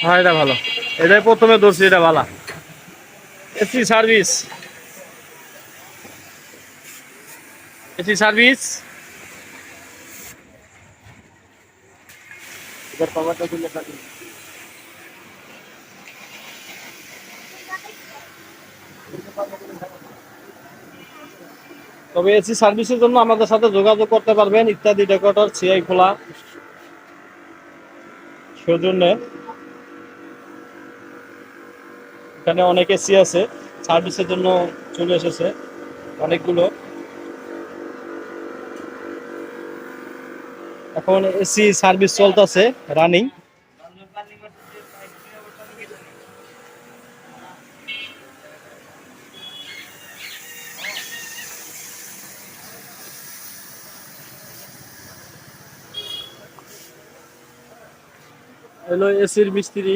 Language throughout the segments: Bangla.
হ্যাঁ এটা ভালো, এটাই প্রথমে ধরছি, এটা ভালো। AC service, AC service. এটার পাওয়ারটা দিলে কাটি। তবে এসি সার্ভিসের জন্য আমাদের সাথে যোগাযোগ করতে পারবেন, ইত্যাদি ডেকোরেটর, সিআই খোলা সৌজন্যে। এখানে অনেক এসি আছে, সার্ভিসের জন্য চলে এসেছে অনেকগুলো। এখন এসি সার্ভিস চলতেছে রানিং। হলো এসির মিস্ত্রি।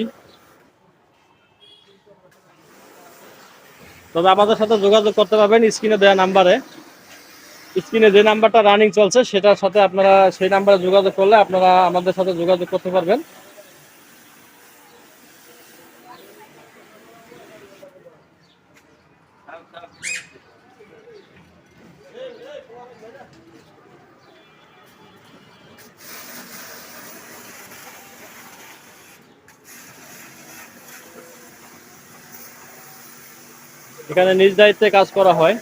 তবে আমাদের সাথে যোগাযোগ করতে পারবেন স্ক্রিনে দেওয়া নাম্বারে। স্ক্রিনে যে নাম্বারটা রানিং চলছে সেটার সাথে আপনারা সেই নাম্বারে যোগাযোগ করলে আপনারা আমাদের সাথে যোগাযোগ করতে পারবেন। এখানে নিজ দায়িত্বে কাজ করা হয়।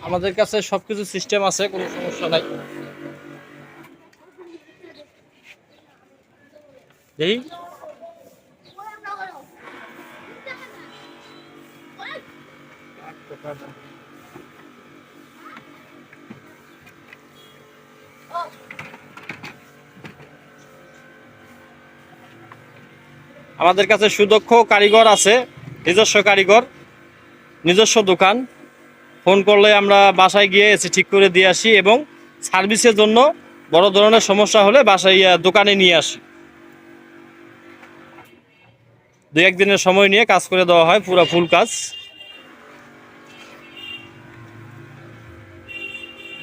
আমাদের কাছে সবকিছু সিস্টেম আছে, কোনো সমস্যা নাই। এই আমাদের কাছে সুদক্ষ কারিগর আছে, নিজস্ব কারিগর, নিজস্ব দোকান। ফোন করলে আমরা বাসায় গিয়ে এসে ঠিক করে দিয়ে আসি, এবং সার্ভিসের জন্য বড় ধরনের সমস্যা হলে বাসায় দোকানে নিয়ে আসি। 2-1 দিনের সময় নিয়ে কাজ করে দেওয়া হয়, পুরো ফুল কাজ।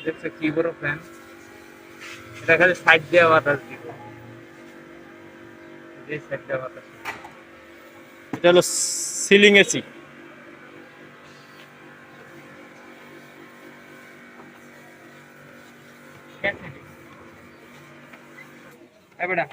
দেখছো কি বড় ফ্যান, এটা খালি সাইড দিয়ে বাতাস দিব, এই সাইড দিয়ে বাতাস। এটা হলো সিলিং এসি। এ বেটা